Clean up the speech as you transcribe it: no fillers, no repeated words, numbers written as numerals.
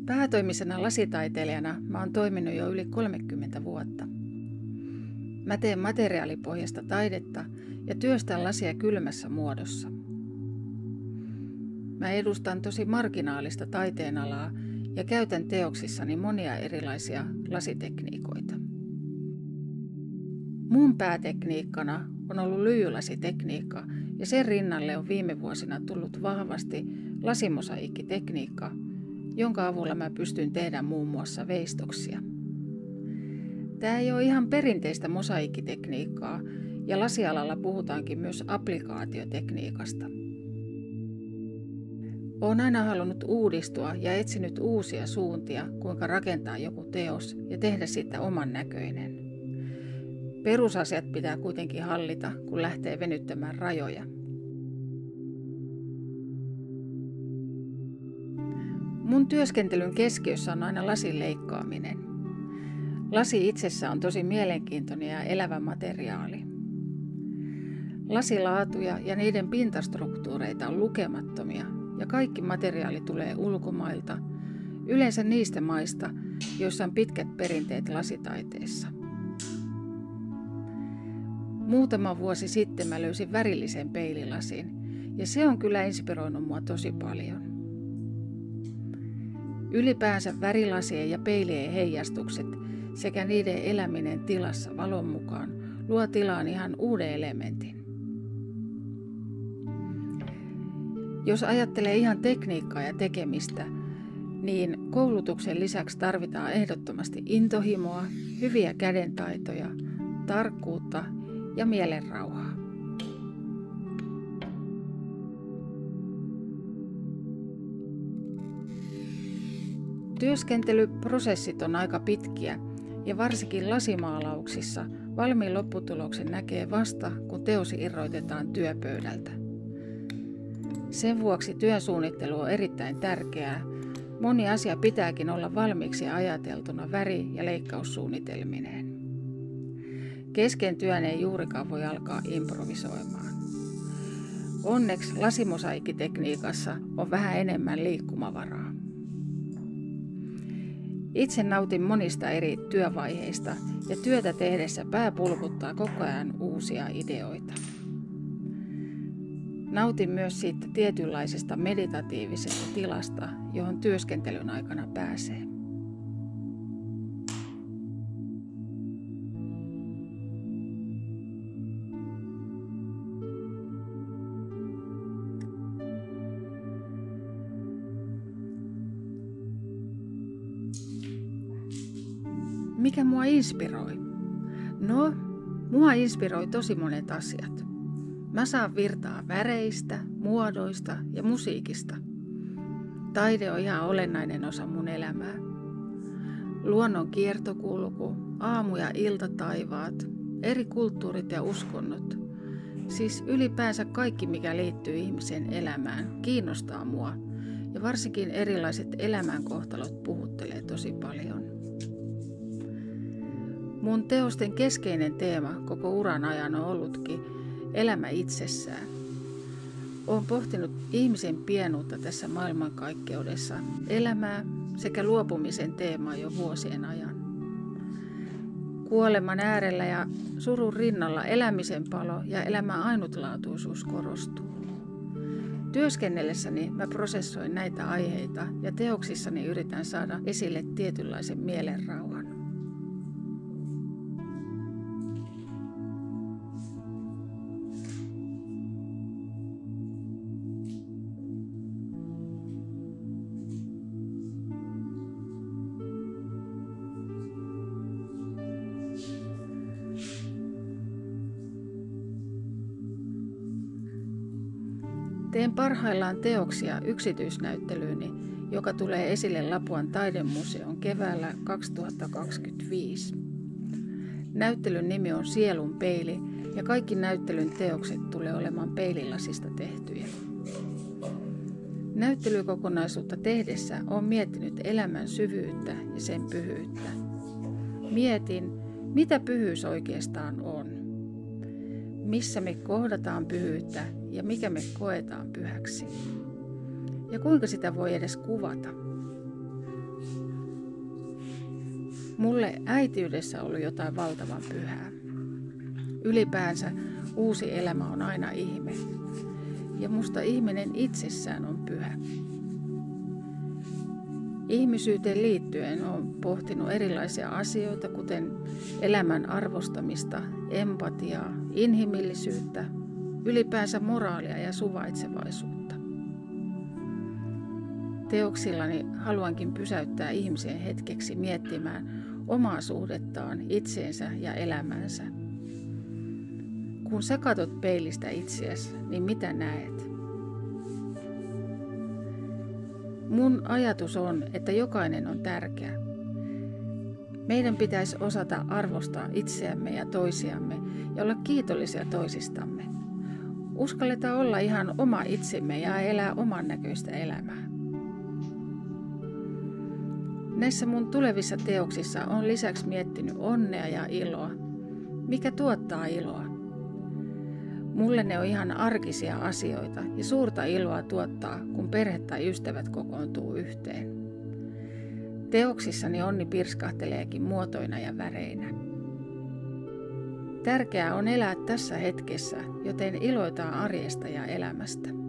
Päätoimisena lasitaiteilijana mä oon toiminut jo yli 30 vuotta. Mä teen materiaalipohjasta taidetta ja työstän lasia kylmässä muodossa. Mä edustan tosi marginaalista taiteenalaa ja käytän teoksissani monia erilaisia lasitekniikoita. Mun päätekniikkana on ollut lyijylasitekniikka ja sen rinnalle on viime vuosina tullut vahvasti lasimosaiikkitekniikka, jonka avulla mä pystyn tehdä muun muassa veistoksia. Tää ei ole ihan perinteistä mosaiikkitekniikkaa ja lasialalla puhutaankin myös applikaatiotekniikasta. Olen aina halunnut uudistua ja etsinyt uusia suuntia, kuinka rakentaa joku teos ja tehdä siitä oman näköinen. Perusasiat pitää kuitenkin hallita, kun lähtee venyttämään rajoja. Mun työskentelyn keskiössä on aina lasin leikkaaminen. Lasi itsessä on tosi mielenkiintoinen ja elävä materiaali. Lasilaatuja ja niiden pintastruktuureita on lukemattomia ja kaikki materiaali tulee ulkomailta, yleensä niistä maista, joissa on pitkät perinteet lasitaiteessa. Muutama vuosi sitten mä löysin värillisen peililasin ja se on kyllä inspiroinut mua tosi paljon. Ylipäänsä värilasien ja peilien heijastukset sekä niiden eläminen tilassa valon mukaan luo tilaan ihan uuden elementin. Jos ajattelee ihan tekniikkaa ja tekemistä, niin koulutuksen lisäksi tarvitaan ehdottomasti intohimoa, hyviä kädentaitoja, tarkkuutta ja mielenrauhaa. Työskentelyprosessit on aika pitkiä ja varsinkin lasimaalauksissa valmiin lopputuloksen näkee vasta, kun teos irrotetaan työpöydältä. Sen vuoksi työsuunnittelu on erittäin tärkeää. Moni asia pitääkin olla valmiiksi ajateltuna väri- ja leikkaussuunnitelmineen. Kesken työn ei juurikaan voi alkaa improvisoimaan. Onneksi lasimosaiikkitekniikassa on vähän enemmän liikkumavaraa. Itse nautin monista eri työvaiheista ja työtä tehdessä pää pulkuttaa koko ajan uusia ideoita. Nautin myös siitä tietynlaisesta meditatiivisesta tilasta, johon työskentelyn aikana pääsee. Mikä mua inspiroi? No, mua inspiroi tosi monet asiat. Mä saan virtaa väreistä, muodoista ja musiikista. Taide on ihan olennainen osa mun elämää. Luonnon kiertokulku, aamu- ja iltataivaat, eri kulttuurit ja uskonnot. Siis ylipäänsä kaikki, mikä liittyy ihmisen elämään, kiinnostaa mua. Ja varsinkin erilaiset elämänkohtalot puhuttelee tosi paljon. Mun teosten keskeinen teema koko uran ajan on ollutkin elämä itsessään. Olen pohtinut ihmisen pienuutta tässä maailmankaikkeudessa, elämää sekä luopumisen teemaa jo vuosien ajan. Kuoleman äärellä ja surun rinnalla elämisen palo ja elämän ainutlaatuisuus korostuu. Työskennellessäni mä prosessoin näitä aiheita ja teoksissani yritän saada esille tietynlaisen mielenrauhan. Teen parhaillaan teoksia yksityisnäyttelyyni, joka tulee esille Lapuan taidemuseon keväällä 2025. Näyttelyn nimi on Sielun peili ja kaikki näyttelyn teokset tulee olemaan peililasista tehtyjä. Näyttelykokonaisuutta tehdessä olen miettinyt elämän syvyyttä ja sen pyhyyttä. Mietin, mitä pyhyys oikeastaan on. Missä me kohdataan pyhyyttä ja mikä me koetaan pyhäksi. Ja kuinka sitä voi edes kuvata. Mulle äitiydessä on ollut jotain valtavan pyhää. Ylipäänsä uusi elämä on aina ihme. Ja musta ihminen itsessään on pyhä. Ihmisyyteen liittyen olen pohtinut erilaisia asioita, kuten elämän arvostamista, empatiaa, inhimillisyyttä, ylipäänsä moraalia ja suvaitsevaisuutta. Teoksillani haluankin pysäyttää ihmisen hetkeksi miettimään omaa suhdettaan itseensä ja elämänsä. Kun sä katot peilistä itseäsi, niin mitä näet? Mun ajatus on, että jokainen on tärkeä. Meidän pitäisi osata arvostaa itseämme ja toisiamme ja olla kiitollisia toisistamme. Uskalletaan olla ihan oma itsemme ja elää oman näköistä elämää. Näissä mun tulevissa teoksissa on lisäksi miettinyt onnea ja iloa. Mikä tuottaa iloa? Mulle ne on ihan arkisia asioita ja suurta iloa tuottaa, kun perhe tai ystävät kokoontuu yhteen. Teoksissani onni pirskahteleekin muotoina ja väreinä. Tärkeää on elää tässä hetkessä, joten iloitaan arjesta ja elämästä.